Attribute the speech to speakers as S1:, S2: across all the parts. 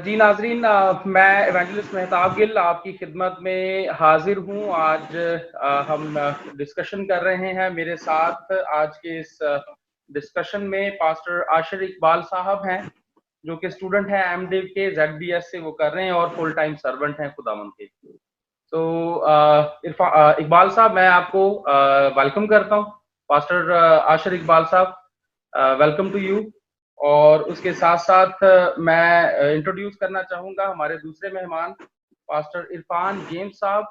S1: جی ناظرین، میں ایونجلسٹ مہتاب گل آپ کی خدمت میں حاضر ہوں۔ آج ہم ڈسکشن کر رہے ہیں۔ میرے ساتھ آج کے اس ڈسکشن میں پاسٹر عاشر اقبال صاحب ہیں، جو کہ اسٹوڈنٹ ہیں ایم ڈیو کے ZBS سے وہ کر رہے ہیں اور فل ٹائم سرونٹ ہیں خداوند کے۔ تو اقبال صاحب، میں آپ کو ویلکم کرتا ہوں۔ پاسٹر عاشر اقبال صاحب، ویلکم ٹو یو۔ اور اس کے ساتھ ساتھ میں انٹروڈیوس کرنا چاہوں گا ہمارے دوسرے مہمان پاسٹر عرفان جیمز صاحب،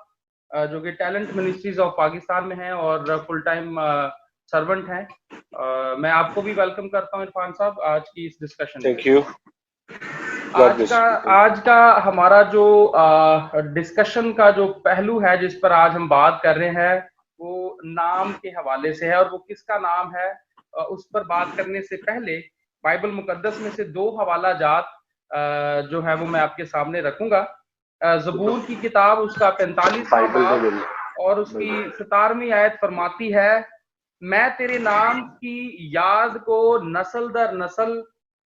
S1: جو کہ ٹیلنٹ منسٹریز آف پاکستان میں ہیں اور فل ٹائم سرونٹ ہیں۔ میں آپ کو بھی ویلکم کرتا ہوں عرفان صاحب آج کی اس ڈسکشن میں۔
S2: Thank you.
S1: آج کا ہمارا جو ڈسکشن کا جو پہلو ہے جس پر آج ہم بات کر رہے ہیں وہ نام کے حوالے سے ہے، اور وہ کس کا نام ہے اس پر بات کرنے سے پہلے بائبل مقدس میں سے 2 حوالہ جات جو ہے وہ میں آپ کے سامنے رکھوں گا۔ زبور کی کتاب اس کا 45واں باب اور اس کی 17ویں آیت فرماتی ہے، میں تیرے نام کی یاد کو نسل در نسل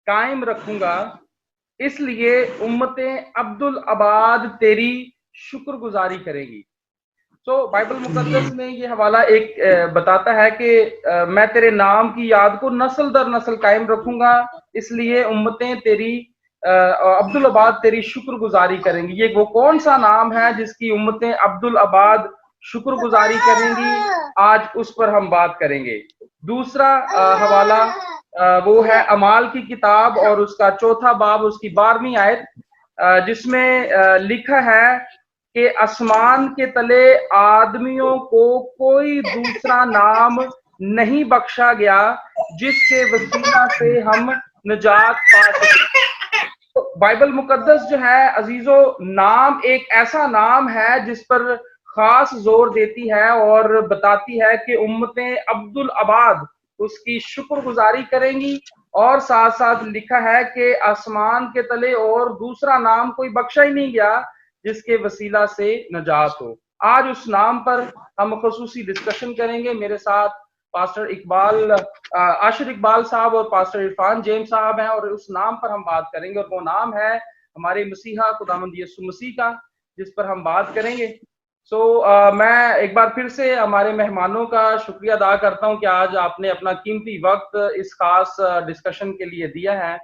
S1: قائم رکھوں گا، اس لیے امتیں عبدالآباد تیری شکر گزاری کریں گی۔ تو بائبل مقدس میں یہ حوالہ ایک بتاتا ہے کہ میں تیرے نام کی یاد کو نسل در نسل قائم رکھوں گا، اس لیے امتیں تیری عبدالآباد تیری شکر گزاری کریں گی۔ یہ وہ کون سا نام ہے جس کی امتیں عبدالآباد شکر گزاری کریں گی؟ آج اس پر ہم بات کریں گے۔ دوسرا حوالہ وہ ہے اعمال کی کتاب اور اس کا 4واں باب اس کی 12ویں آیت، جس میں لکھا ہے کہ آسمان کے تلے آدمیوں کو کوئی دوسرا نام نہیں بخشا گیا جس کے وسیلہ سے ہم نجات پا سکیں۔ بائبل مقدس جو ہے عزیزو، نام ایک ایسا نام ہے جس پر خاص زور دیتی ہے اور بتاتی ہے کہ امتیں عبدالآباد اس کی شکر گزاری کریں گی، اور ساتھ ساتھ لکھا ہے کہ آسمان کے تلے اور دوسرا نام کوئی بخشا ہی نہیں گیا جس کے وسیلہ سے نجات ہو۔ آج اس نام پر ہم خصوصی ڈسکشن کریں گے۔ میرے ساتھ پاسٹر عاشر اقبال صاحب اور پاسٹر عرفان جیمز صاحب ہیں، اور اس نام پر ہم بات کریں گے، اور وہ نام ہے ہمارے مسیحا خداوند یسوع مسیح کا، جس پر ہم بات کریں گے۔ میں ایک بار پھر سے ہمارے مہمانوں کا شکریہ ادا کرتا ہوں کہ آج آپ نے اپنا قیمتی وقت اس خاص ڈسکشن کے لیے دیا ہے۔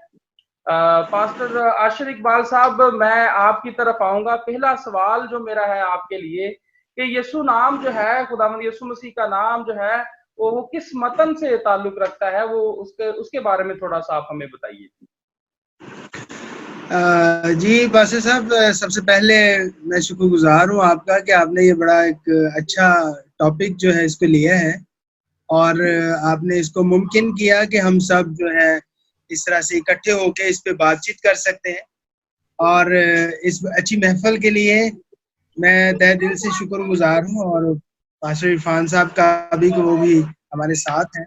S1: پاسٹر عاشر اقبال صاحب، میں آپ کی طرف آؤں گا۔ پہلا سوال جو میرا ہے آپ کے لیے کہ یسوع نام جو ہے، خداوند یسوع مسیح کا نام جو ہے، وہ کس متن سے تعلق رکھتا ہے؟ وہ اس کے بارے میں تھوڑا سا آپ ہمیں بتائیے۔
S3: جی پاسٹر صاحب، سب سے پہلے میں شکر گزار ہوں آپ کا کہ آپ نے یہ بڑا ایک اچھا ٹاپک جو ہے اس پہ لیا ہے، اور آپ نے اس کو ممکن کیا کہ ہم سب جو ہے اس طرح سے اکٹھے ہو کے اس پہ بات چیت کر سکتے ہیں۔ اور اس اچھی محفل کے لیے میں تہ دل سے شکر گزار ہوں، اور پاسٹر عرفان صاحب کا بھی کہ وہ بھی ہمارے ساتھ ہیں۔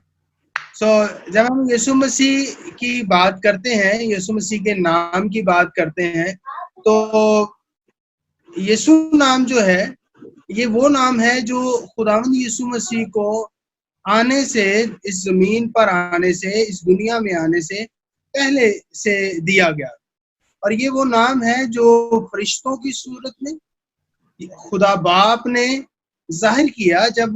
S3: جب ہم یسوع مسیح کی بات کرتے ہیں، یسوع مسیح کے نام کی بات کرتے ہیں، تو یسوع نام جو ہے یہ وہ نام ہے جو خداوند یسوع مسیح کو آنے سے، اس زمین پر آنے سے، اس دنیا میں آنے سے پہلے سے دیا گیا، اور یہ وہ نام ہے جو فرشتوں کی صورت میں خدا باپ نے ظاہر کیا جب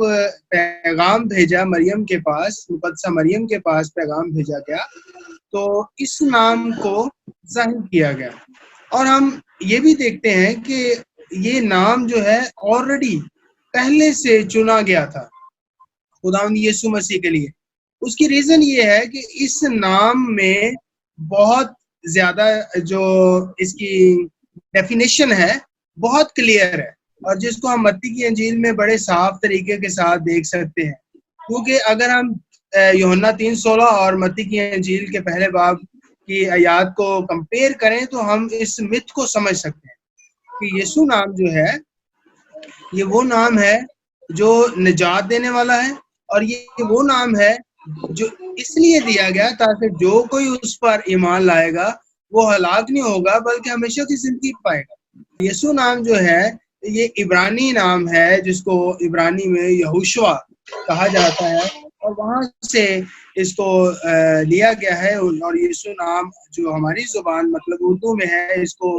S3: پیغام بھیجا مریم کے پاس، مقدسہ مریم کے پاس پیغام بھیجا گیا، تو اس نام کو ظاہر کیا گیا۔ اور ہم یہ بھی دیکھتے ہیں کہ یہ نام جو ہے آلریڈی پہلے سے چنا گیا تھا خداوند یسوع مسیح کے لیے۔ اس کی ریزن یہ ہے کہ اس نام میں بہت زیادہ جو اس کی ڈیفینیشن ہے بہت کلیئر ہے، اور جس کو ہم متی کی انجیل میں بڑے صاف طریقے کے ساتھ دیکھ سکتے ہیں۔ کیونکہ اگر ہم یوحنا 3:16 اور متی کی انجیل کے پہلے باب کی آیات کو کمپیئر کریں تو ہم اس مت کو سمجھ سکتے ہیں کہ یسوع نام جو ہے یہ وہ نام ہے جو نجات دینے والا ہے، اور یہ وہ نام ہے جو اس لیے دیا گیا تاکہ جو کوئی اس پر ایمان لائے گا وہ ہلاک نہیں ہوگا بلکہ ہمیشہ کی زندگی پائے گا۔ یسوع نام جو ہے یہ عبرانی نام ہے، جس کو عبرانی میں یہوشوا کہا جاتا ہے، اور وہاں سے اس کو لیا گیا ہے. اور یسوع نام جو ہماری زبان مطلب اردو میں ہے, اس کو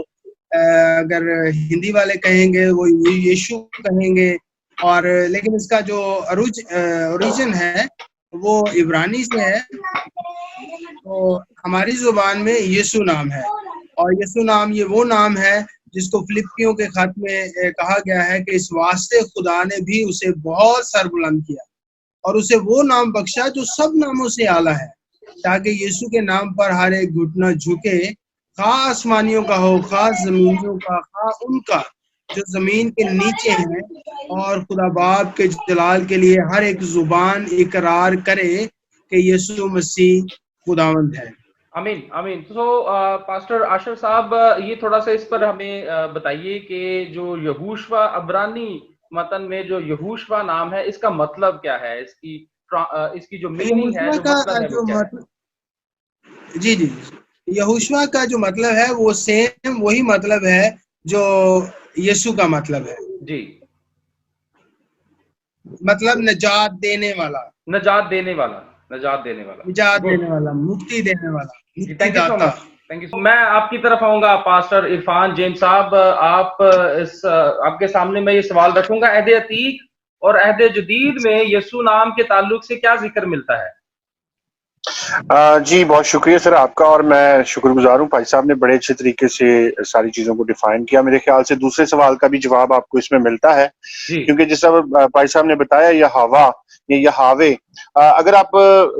S3: اگر ہندی والے کہیں گے وہ یشو کہیں گے, اور لیکن اس کا جو اوریجن ہے وہ عبرانی سے ہے. تو ہماری زبان میں یسوع نام ہے, اور یسوع نام یہ وہ نام ہے جس کو فلپیوں کے خط میں کہا گیا ہے کہ اس واسطے خدا نے بھی اسے بہت سربلند کیا اور اسے وہ نام بخشا جو سب ناموں سے اعلیٰ ہے, تاکہ یسوع کے نام پر ہر ایک گھٹنا جھکے, خواہ آسمانیوں کا ہو, خواہ زمینیوں کا, خواہ ان کا جو زمین کے نیچے ہیں, اور خدا باپ کے جلال کے لیے ہر ایک زبان اقرار کرے کہ یسوع مسیح خداوند ہے.
S1: آمین آمین. تو پاسٹر عاشر صاحب یہ تھوڑا سا اس پر ہمیں بتائیے کہ جو یہوشوا عبرانی متن میں جو یہوشوا نام ہے اس کا مطلب کیا ہے, اس کی جو میننگ ہے, جو مطلب ہے وہ کیا ہے؟
S3: جی جی, یہوشوا کا جو مطلب ہے وہ سیم وہی مطلب ہے جو یسوع کا مطلب ہے.
S1: جی,
S3: مطلب نجات دینے والا,
S1: نجات دینے والا, نجات دینے والا,
S3: نجات دینے والا, مکتی دینے والا, مکتی
S1: تھینک یو سو
S3: داتا.
S1: Much, thank you. میں آپ کی طرف آؤں گا پاسٹر عرفان جیمز صاحب. آپ کے سامنے میں یہ سوال رکھوں گا, عہد عتیق اور عہد جدید میں یسوع نام کے تعلق سے کیا ذکر ملتا ہے؟
S2: جی بہت شکریہ سر آپ کا, اور میں شکر گزار ہوں, بھائی صاحب نے بڑے اچھے طریقے سے ساری چیزوں کو ڈیفائن کیا. میرے خیال سے دوسرے سوال کا بھی جواب آپ کو اس میں ملتا ہے, کیونکہ جس طرح بھائی صاحب نے بتایا یہوا یا یہاوے, اگر آپ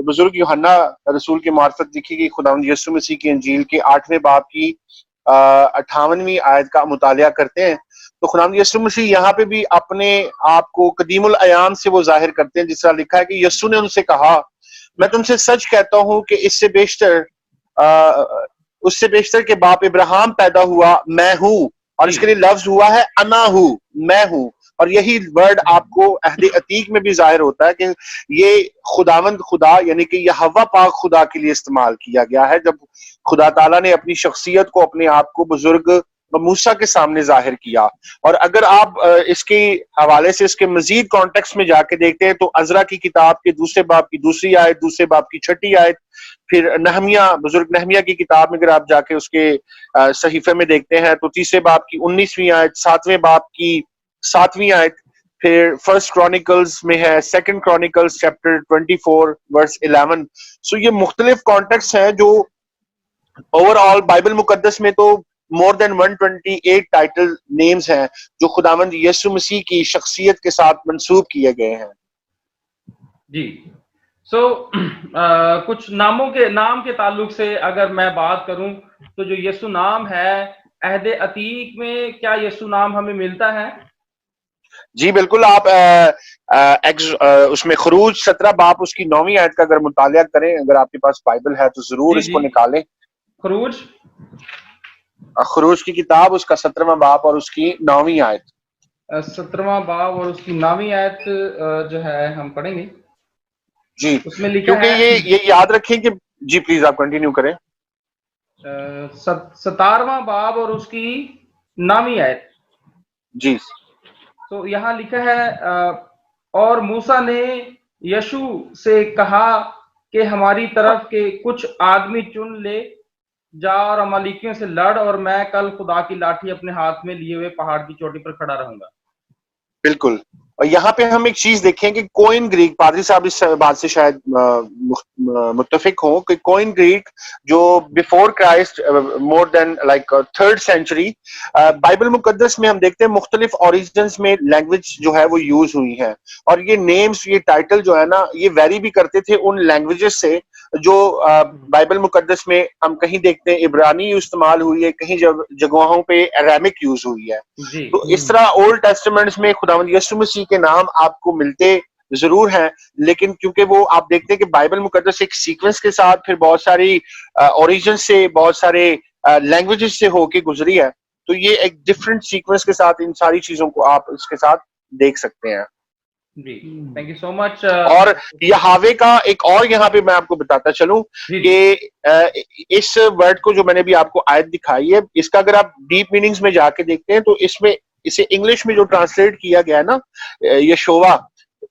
S2: بزرگ یوحنا رسول کی معرفت دیکھیے کہ خداوند یسوع مسیح کی انجیل کے 8ویں باب کی 58ویں آیت کا مطالعہ کرتے ہیں, تو خداوند یسوع مسیح یہاں پہ بھی اپنے آپ کو قدیم الایام سے وہ ظاہر کرتے ہیں, جس طرح لکھا ہے کہ یسوع نے ان سے کہا, میں تم سے سچ کہتا ہوں کہ اس سے بیشتر کے باپ ابراہیم پیدا ہوا میں ہوں, اور اس کے لیے لفظ ہوا ہے انا ہوں, میں ہوں. اور یہی ورڈ آپ کو عہد عتیق میں بھی ظاہر ہوتا ہے کہ یہ خداوند خدا یعنی کہ یہوہ پاک خدا کے لیے استعمال کیا گیا ہے, جب خدا تعالیٰ نے اپنی شخصیت کو, اپنے آپ کو بزرگ موسیٰ کے سامنے ظاہر کیا. اور اگر آپ اس کے حوالے سے اس کے مزید کانٹیکسٹ میں جا کے دیکھتے ہیں تو عزرا کی کتاب کے 2 باب کی 2 آیت, 2 باب کی 6 آیت, پھر نہمیہ بزرگ نہمیہ کی کتاب میں اگر آپ جا کے اس کے صحیفے میں دیکھتے ہیں تو 3 باب کی 19ویں آیت, 7ویں باب کی 7ویں آیت, پھر فرسٹ کرونیکلز میں ہے 2 کرونیکلز چیپٹر 24 ورس 11. سو یہ مختلف کانٹیکسٹ ہیں جو اوور آل بائبل مقدس میں تو more than 128 ٹائٹل نیمز ہیں جو خداوند یسوع مسیح کی شخصیت کے ساتھ منسوب کیے گئے ہیں.
S1: جی, سو کچھ نام کے تعلق سے اگر میں بات کروں تو جو یسوع نام ہے عہد عتیق میں کیا یسوع نام ہمیں ملتا ہے؟
S2: جی بالکل, آپ اس میں خروج 17 باب اس کی 9ویں آیت کا اگر مطالعہ کریں, اگر آپ کے پاس بائبل ہے تو ضرور اس کو نکالیں. خروج کی کتاب اس کا 17واں باب اور اس کی 9ویں آیت,
S1: 17واں باب اور اس کی 9ویں آیت جو ہے ہم پڑھیں گے.
S2: جی
S1: اس میں لکھا
S2: کیونکہ
S1: ہے,
S2: یہ یاد رکھیں کہ جی پلیز آپ کنٹینیو کریں.
S1: 17واں باب اور اس کی 9ویں آیت.
S2: جی,
S1: تو یہاں لکھا ہے, اور موسیٰ نے یشوع سے کہا کہ ہماری طرف کے کچھ آدمی چن لے, جا اور عمالیکیوں سے لڑ, اور میں کل خدا کی لاٹھی اپنے ہاتھ میں لیے ہوئے پہاڑ کی چوٹی پر کھڑا رہوں گا.
S2: بالکل, اور یہاں پہ ہم ایک چیز دیکھیں کہ کوئن گریک, پادری صاحب اس بات سے شاید متفق ہوں کہ کوئن گریک جو بیفور کرائسٹ مور دین لائک 3rd سینچری, بائبل مقدس میں ہم دیکھتے ہیں مختلف اوریجنز میں لینگویج جو ہے وہ یوز ہوئی ہیں, اور یہ نیمز, یہ ٹائٹل جو ہے نا یہ ویری بھی کرتے تھے ان لینگویجز سے جو بائبل مقدس میں ہم کہیں دیکھتے ہیں عبرانی استعمال ہوئی ہے, کہیں جگہوں پہ اریمک یوز ہوئی ہے. تو اس طرح اولڈ ٹیسٹمنٹس میں خداوند یسوع مسیح کے نام آپ کو ملتے ضرور ہیں, لیکن کیونکہ وہ آپ دیکھتے ہیں کہ بائبل مقدس ایک سیکوینس کے ساتھ پھر بہت ساری اوریجن سے, بہت سارے لینگویجز سے ہو کے گزری ہے, تو یہ ایک ڈفرینٹ سیکوینس کے ساتھ ان ساری چیزوں کو آپ اس کے ساتھ دیکھ سکتے ہیں.
S1: جی تھینک یو سو مچ.
S2: اور یہاوے کا ایک اور یہاں پہ میں آپ کو بتاتا چلوں کہ اس ورڈ کو جو میں نے بھی آپ کو آیت دکھائی ہے, اس کا اگر آپ ڈیپ میننگز میں جا کے دیکھتے ہیں تو اس میں اسے انگلش میں جو ٹرانسلیٹ کیا گیا ہے نا یشووا,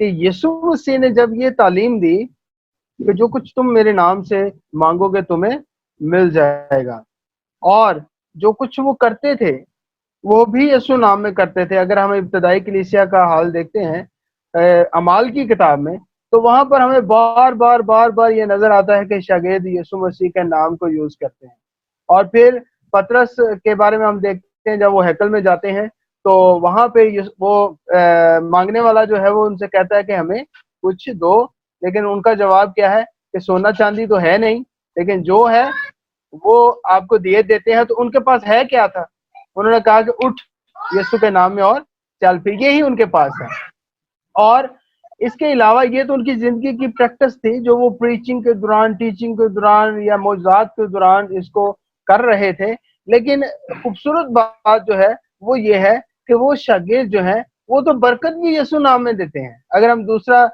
S4: کہ یسوع مسیح نے جب یہ تعلیم دی کہ جو کچھ تم میرے نام سے مانگو گے تمہیں مل جائے گا، اور جو کچھ وہ کرتے تھے وہ بھی یسوع نام میں کرتے تھے. اگر ہم ابتدائی کلیسیا کا حال دیکھتے ہیں اعمال کی کتاب میں، تو وہاں پر ہمیں بار بار یہ نظر آتا ہے کہ شاگرد یسوع مسیح کے نام کو یوز کرتے ہیں. اور پھر پطرس کے بارے میں ہم دیکھتے ہیں، جب وہ ہیکل میں جاتے ہیں تو وہاں پہ وہ مانگنے والا جو ہے وہ ان سے کہتا ہے کہ ہمیں کچھ دو، لیکن ان کا جواب کیا ہے کہ سونا چاندی تو ہے نہیں، لیکن جو ہے وہ آپ کو دیے دیتے ہیں. تو ان کے پاس ہے کیا تھا؟ انہوں نے کہا کہ اٹھ یسوع کے نام میں اور چل پھر، یہی ان کے پاس ہے. اور اس کے علاوہ یہ تو ان کی زندگی کی پریکٹس تھی جو وہ پریچنگ کے دوران، ٹیچنگ کے دوران یا معجزات کے دوران اس کو کر رہے تھے. لیکن خوبصورت بات جو ہے وہ یہ ہے کہ وہ شاگرد جو ہیں وہ تو برکت بھی یسوع نام میں دیتے ہیں. اگر ہم دوسرا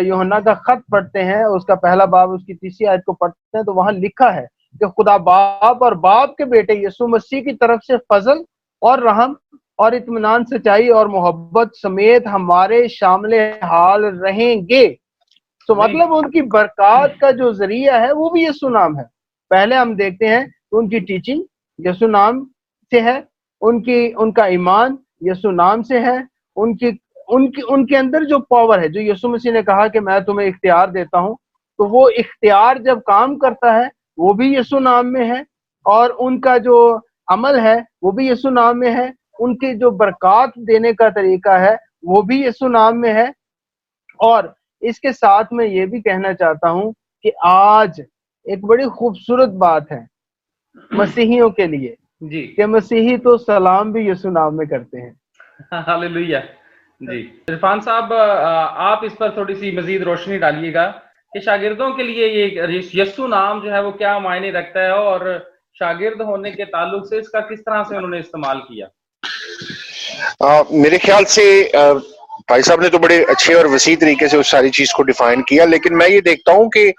S4: یوحنا کا خط پڑھتے ہیں، اس کا پہلا باب اس کی 30 آیت کو پڑھتے ہیں، تو وہاں لکھا ہے کہ خدا باپ اور باپ کے بیٹے یسوع مسیح کی طرف سے فضل اور رحم اور اطمینان، سچائی اور محبت سمیت ہمارے شامل حال رہیں گے. تو مطلب ان کی برکات کا جو ذریعہ ہے وہ بھی یسوع نام ہے. پہلے ہم دیکھتے ہیں ان کی ٹیچنگ یسوع نام سے ہے، ان کا ایمان یسوع نام سے ہے، ان کے اندر جو پاور ہے، جو یسوع مسیح نے کہا کہ میں تمہیں اختیار دیتا ہوں، تو وہ اختیار جب کام کرتا ہے وہ بھی یسوع نام میں ہے. اور ان کا جو عمل ہے وہ بھی یسوع نام میں ہے. ان کے جو برکات دینے کا طریقہ ہے وہ بھی یسوع نام میں ہے. اور اس کے ساتھ میں یہ بھی کہنا چاہتا ہوں کہ آج ایک بڑی خوبصورت بات ہے مسیحیوں کے لیے
S1: جی
S4: کہ مسیحی تو سلام بھی یسوع نام میں کرتے ہیں.
S1: ہاللویا. جی عرفان صاحب، آپ اس پر تھوڑی سی مزید روشنی ڈالیے گا کہ شاگردوں کے لیے یہ یسوع نام جو ہے وہ کیا معنی رکھتا ہے، اور شاگرد ہونے کے تعلق سے اس کا کس طرح سے انہوں نے استعمال کیا.
S2: میرے خیال سے بھائی صاحب نے تو بڑے اچھے اور وسیع طریقے سے اس ساری چیز کو ڈیفائن کیا، لیکن میں یہ دیکھتا ہوں کہ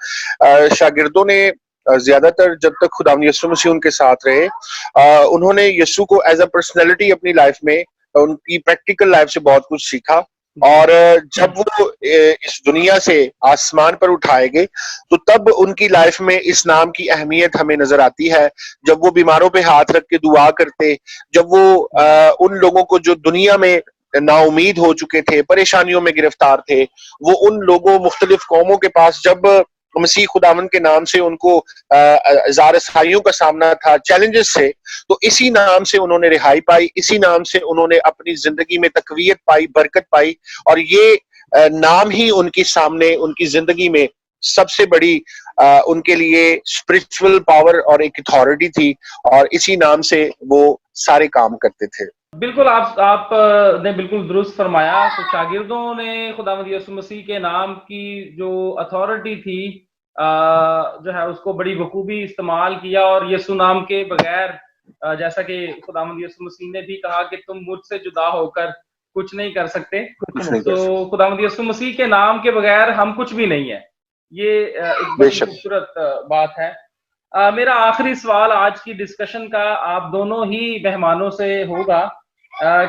S2: شاگردوں نے زیادہ تر جب تک خداوند یسوع مسیح ان کے ساتھ رہے، انہوں نے یسوع کو ایز اے پرسنالٹی اپنی لائف میں، ان کی پریکٹیکل لائف سے بہت کچھ سیکھا. اور جب وہ اس دنیا سے آسمان پر اٹھائے گئے تو تب ان کی لائف میں اس نام کی اہمیت ہمیں نظر آتی ہے. جب وہ بیماروں پہ ہاتھ رکھ کے دعا کرتے، جب وہ ان لوگوں کو جو دنیا میں نا امید ہو چکے تھے، پریشانیوں میں گرفتار تھے، وہ ان لوگوں مختلف قوموں کے پاس جب مسیح خداوند کے نام سے ان کو اظہار رسائیوں کا سامنا تھا، چیلنجز سے، تو اسی نام سے انہوں نے رہائی پائی، اسی نام سے انہوں نے اپنی زندگی میں تقویت پائی، برکت پائی. اور یہ نام ہی ان کے سامنے، ان کی زندگی میں سب سے بڑی ان کے لیے اسپرچل پاور اور ایک اتھارٹی تھی، اور اسی نام سے وہ سارے کام کرتے تھے.
S1: بالکل، آپ نے بالکل درست فرمایا. تو شاگردوں نے خداوند یسوع مسیح کے نام کی جو اتھارٹی تھی جو ہے اس کو بڑی بخوبی استعمال کیا. اور یسوع نام کے بغیر، جیسا کہ خداوند یسوع مسیح نے بھی کہا کہ تم مجھ سے جدا ہو کر کچھ نہیں کر سکتے، تو خداوند یسوع مسیح کے نام کے بغیر ہم کچھ بھی نہیں ہے. یہ ایک بڑی خوبصورت بات ہے. میرا آخری سوال آج کی ڈسکشن کا آپ دونوں ہی مہمانوں سے ہوگا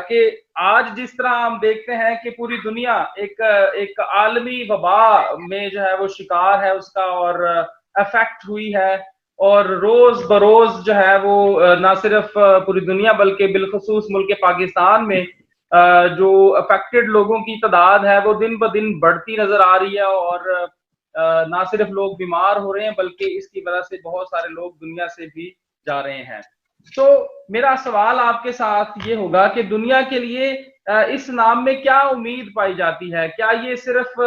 S1: کہ آج جس طرح ہم دیکھتے ہیں کہ پوری دنیا ایک عالمی وبا میں جو ہے وہ شکار ہے اس کا، اور افیکٹ ہوئی ہے، اور روز بروز جو ہے وہ نہ صرف پوری دنیا بلکہ بالخصوص ملک پاکستان میں جو افیکٹڈ لوگوں کی تعداد ہے وہ دن بدن بڑھتی نظر آ رہی ہے. اور نہ صرف لوگ بیمار ہو رہے ہیں بلکہ اس کی وجہ سے بہت سارے لوگ دنیا سے بھی جا رہے ہیں. تو میرا سوال آپ کے ساتھ یہ ہوگا کہ دنیا کے لیے اس نام میں کیا امید پائی جاتی ہے؟ کیا یہ صرف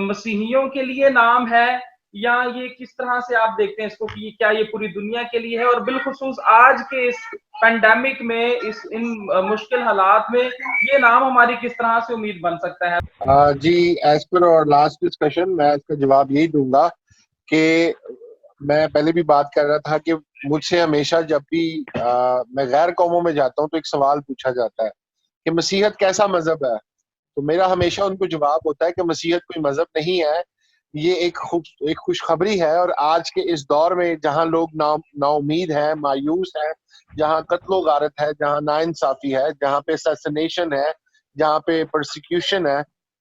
S1: مسیحیوں کے لیے نام ہے، یا یہ کس طرح سے آپ دیکھتے ہیں اس کو کہ کیا یہ پوری دنیا کے لیے ہے؟ اور بالخصوص آج کے اس پینڈیمک میں، ان مشکل حالات میں یہ نام ہماری کس طرح سے امید بن سکتا ہے؟
S2: جی، ایز پر اور لاسٹ ڈسکشن میں اس کا جواب یہی دوں گا کہ میں پہلے بھی بات کر رہا تھا کہ مجھ سے ہمیشہ جب بھی میں غیر قوموں میں جاتا ہوں تو ایک سوال پوچھا جاتا ہے کہ مسیحیت کیسا مذہب ہے. تو میرا ہمیشہ ان کو جواب ہوتا ہے کہ مسیحیت کوئی مذہب نہیں ہے، یہ ایک خوشخبری ہے. اور آج کے اس دور میں جہاں لوگ نا امید ہیں، مایوس ہیں، جہاں قتل و غارت ہے، جہاں ناانصافی ہے، جہاں پہ اسیسنیشن ہے، جہاں پہ پرسیکیوشن ہے،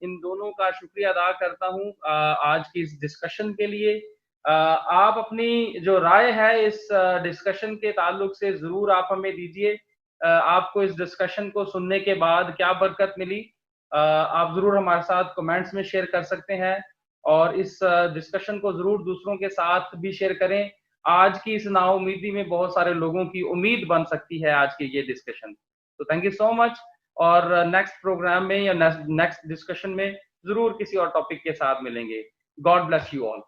S1: ان دونوں کا شکریہ ادا کرتا ہوں آج کی اس ڈسکشن کے لیے. آپ اپنی جو رائے ہے اس ڈسکشن کے تعلق سے ضرور آپ ہمیں دیجیے. آپ کو اس ڈسکشن کو سننے کے بعد کیا برکت ملی آپ ضرور ہمارے ساتھ کمنٹس میں شیئر کر سکتے ہیں, اور اس ڈسکشن کو ضرور دوسروں کے ساتھ بھی شیئر کریں. آج کی اس نا امیدی میں بہت سارے لوگوں کی امید بن سکتی ہے آج کی یہ ڈسکشن. تو تھینک یو سو مچ, اور نیکسٹ پروگرام میں یا نیکسٹ ڈسکشن میں ضرور کسی اور ٹاپک کے ساتھ ملیں گے. God bless you all.